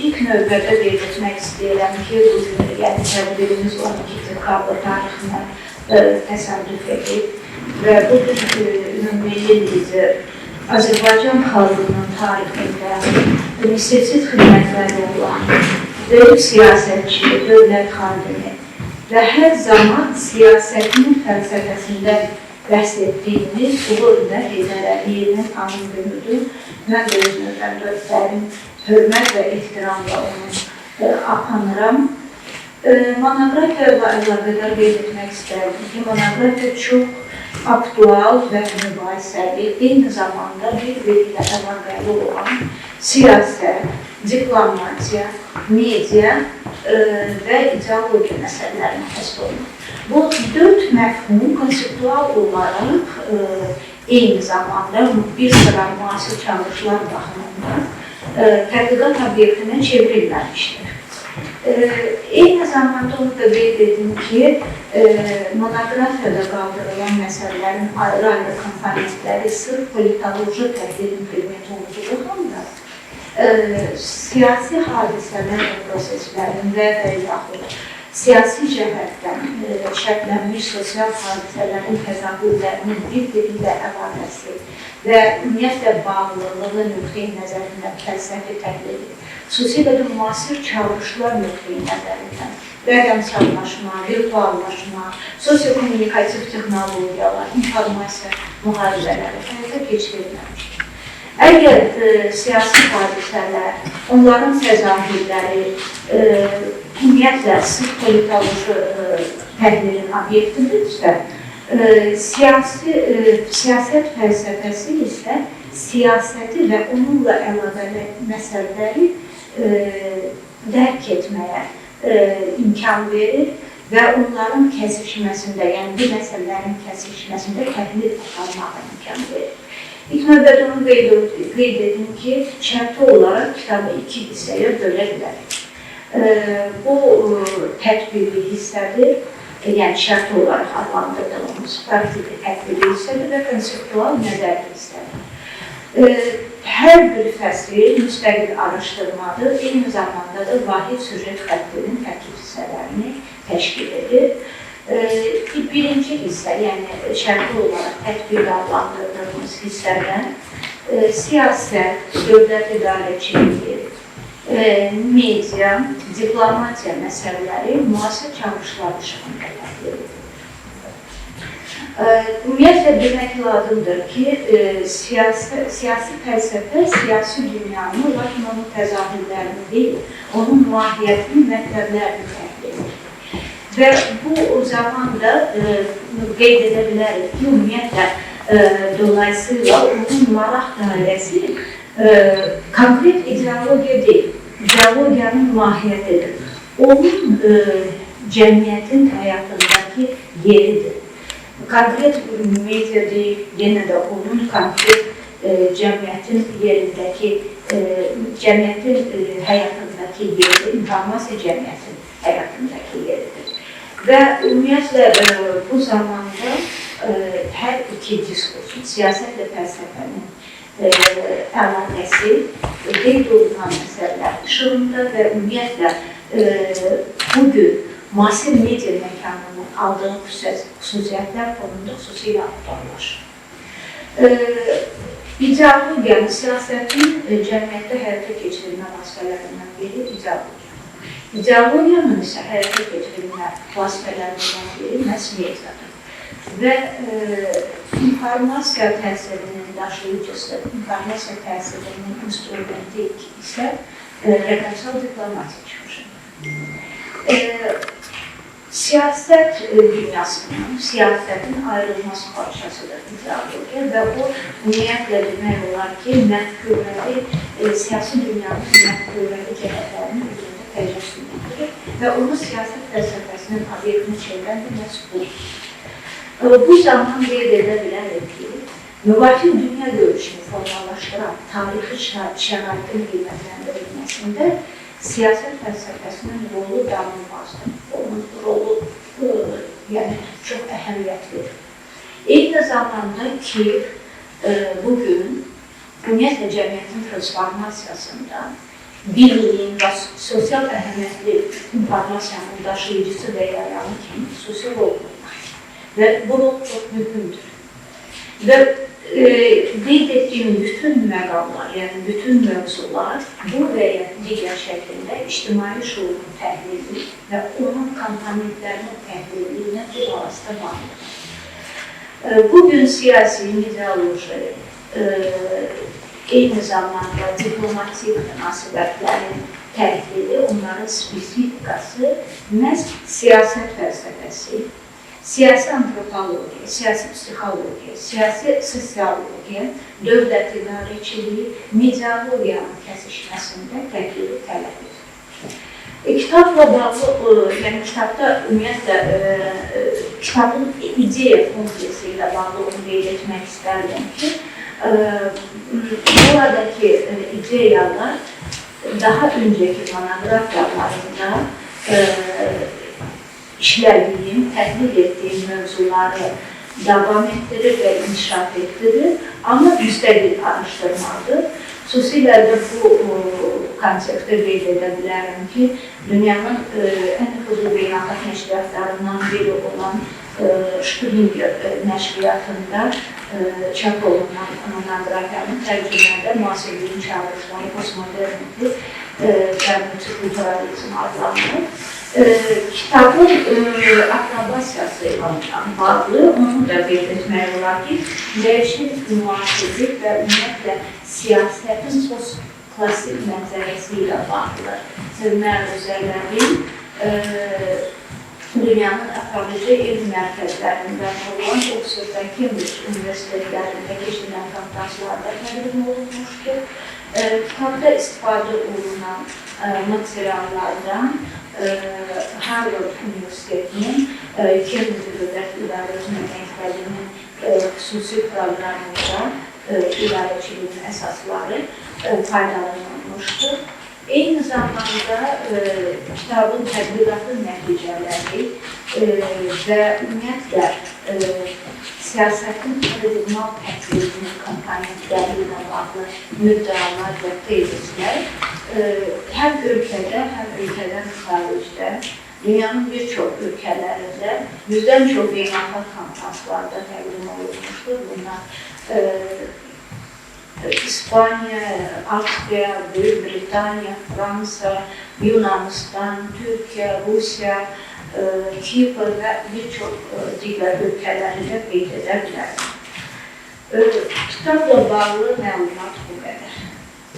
İlk növbədə belirtmək istəyirəm ki, bu yəni tədbirimiz 12 dekabr tarixinə təsadüf edib və bu milli lider Azərbaycan xalqının tarixində misilsiz xidmətləri olan böyük siyasətçi, dövlət xadimi və hər zaman siyasətinin fəlsəfəsində bəhs etdiyimiz Ulu Öndər Heydər Əliyevin anım günüdür. Mən də öz növbəmdə dərin hörmət və ehtiramla onu aparıram. Monoqrafiya ilə əlaqədar qeyd etmək istərdim ki, monoqrafiya çox aktual və mübahisəli, eyni zamanda bir-biri ilə əlaqəli olan siyasət, diplomatiya, media və ideologiya məsələlərini həsr olunur. Bu dörd məfhum konseptual olaraq eyni zamanda bir sıra müasir çağırışlar baxımından tədqiqat obyektinə çevrilməmişdir. Eyni zamanda onu da qeyd edim ki, monoqrafiyada qaldırılan məsələlərin ayrı-ayrı komponentləri sırf politoloji təhlilin predmeti olduğundan siyasi hadisələr və proseslərində və yaxud siyasi cəhətdən şərtlənmiş sosial hadisələrin təzahürlərinin bir-biri ilə əlaqəsi və ümumiyyətlə bağlılığı nöqteyi nəzərindən fəlsəfi təhlili, xüsusilə də müasir çağırışlar nöqteyi nəzərindən rəqəmsallaşma, virtuallaşma, sosio-kommunikativ texnologiyalar, informasiya müharibələri həyata keçirilməmişdir. Əgər siyasi hadisələr, onların təzahürləri ümumiyyətlə sırf politoloji təhlilin obyektidirsə, siyasət fəlsəfəsi isə siyasəti və onunla əlaqəli məsələləri dərk etməyə imkan verir və onların kəsişməsində, yəni bu məsələlərin kəsişməsində təhlil aparmağa imkan verir. İlk növbədə onu qeyd edim ki, şərti olaraq kitabı iki hissəyə bölə bilərik. Bu tədbiri hissədir, yəni şərti olaraq adlandırdığımız praktiki tədbiri hissədir və konseptual nəzəri hissədir. Hər bir fəsil müstəqil araşdırmadır, eyni zamanda da vahid süjet xəttinin tərkib hissələrini təşkil edir. Birinci hissə, yəni şərti olaraq tədbir adlandırdığımız hissədən siyasət, dövlət idarəçiliyi, media, diplomatiya məsələləri müasir çağırışlar işığında təhlil edilir. Ümumiyyətlə demək lazımdır ki, siyasi fəlsəfə siyasi dünyanı, lakin onun təzahürlərini deyil, onun mahiyyətini, mətləblərini təhlil edir. Və bu zamanda qeyd edə bilərik ki, ümumiyyətlə, dolayısıyla onun maraq dairəsi konkret ideologiya deyil, ideologiyanın mahiyyətidir. Onun cəmiyyətin həyatındakı yeridir. Konkret media deyil, yenə də onun konkret cəmiyyətin yerindəki, cəmiyyətin həyatındakı yeri, informasiya cəmiyyətin həyatındakı yeridir. Və ümumiyyətlə bu zamanda hər iki diskursun, siyasət və fəlsəfənin əlaqəsi qeyd olunan məsələlər işığında və ümumiyyətlə bugün müasir media məkanının aldığı xüsusiyyətlər fonunda xüsusilə aktuallaşır. İdeologiyanın, siyasətin cəmiyyətdə həyata keçirilmə vasitələrindən biri ideologiya. İdeologiyanın isə həyata keçirilmə vasitələrindən biri məhz mediadır. Və informasiya təsirinin daşıyıcısı, informasiya təsirinin instrumenti isə rəqəmsal diplomatiya çıxışı. Siyasət dünyasının, siyasətin ayrılmaz parçasıdır ideologiya və o, ümumiyyətlə demək olar ki, məfkurəli, siyasi dünyanın məfkurəli cəhətlərinin üzrində təcəssüm edilir və onu siyasət fəlsəfəsinin obyektini çevirən də məhz budur. Bu zaman qeyd edə bilərik ki, müvafiq dünya görüşünü formalaşdıran tarixi şəraitin qiymətləndirilməsində siyasət fəlsəfəsinin rolu danılmazdır. Onun rolu çox əhəmiyyətlidir. Eyni zamanda ki, bugün ümumiyyətlə cəmiyyətin transformasiyasında birliyin və sosial əhəmiyyətli informasiyanın daşıyıcısı və yayanı kimi sosial olmalıdır. Və bu rol çox mühümdür. Və qeyd etdiyim bütün məqamlar, yəni bütün mövzular bu və ya digər şəklində ictimai şuurun təhlili və onun komponentlərinin təhliliynə bir arasında bağlıdır. Bugün siyasi ideoloji, eyni zamanda diplomatik münasibətlərin təhlili, onların spesifikası məhz siyasət fəlsəfəsi, siyasi antropologiya, siyasi psixologiya, siyasi sosiologiya, dövlət idarəçiliyi, mediologiyanın kəsişməsində təhlili tələb edir. Kitabla bağlı, yəni kitabda ümumiyyətlə kitabın ideya funksiyası ilə bağlı onu qeyd etmək istərdim ki, buradakı ideyalar daha önceki monografiyalarında işlədiyim, təhlil etdiyim mövzuları davam etdirir və inkişaf etdirir, amma müstəqil araşdırmadır. Xüsusilə də bu konseptdə qeyd edə bilərəm ki, dünyanın ən nüfuzlu beynəlxalq nəşriyyatlarından biri olan Springer nəşriyyatında çap olunan monografiyanın tərcümədə müasirliyin çağrışları, postmodernizm və multikulturalizm adlanır. Kitabın aprobasiyası ilə bağlı onu da qeyd etmək olar ki, dəyişik müasirlik və ümumiyyətlə siyasətin klassik mənzərəsi ilə bağlı Sevmər Özərlərin dünyanın aparıcı elm mərkəzlərindən olan Oxford və Cambridge universitetlərində keçirilən konferanslarda təqdim olunmuşdur. Kitabda istifadə olunan materiallardan Harvard Universitetinin Cambridge Dövlət İdarəçi Məktəbinin xüsusi proqramında idarəçiliyin əsasları faydalanılmışdır. Eyni zamanda kitabın tədqiqatı nəticələri və ümumiyyətlə siyasətin original təhlilinin komponentləri ilə bağlı müddəalar və tezislər həm ölkədə, həm ölkədən xaricdə, dünyanın bir çox ölkələrində 100-dən çox beynəlxalq konferanslarda təqdim olunmuşdur. Bunlar İspanya, Avstriya, Böyük Britaniya, Fransa, Yunanistan, Türkiyə, Rusiya, Kipr və bir çox digər ölkələrində qeyd edə bilərik. Kitabla bağlı məlumat bu qədər.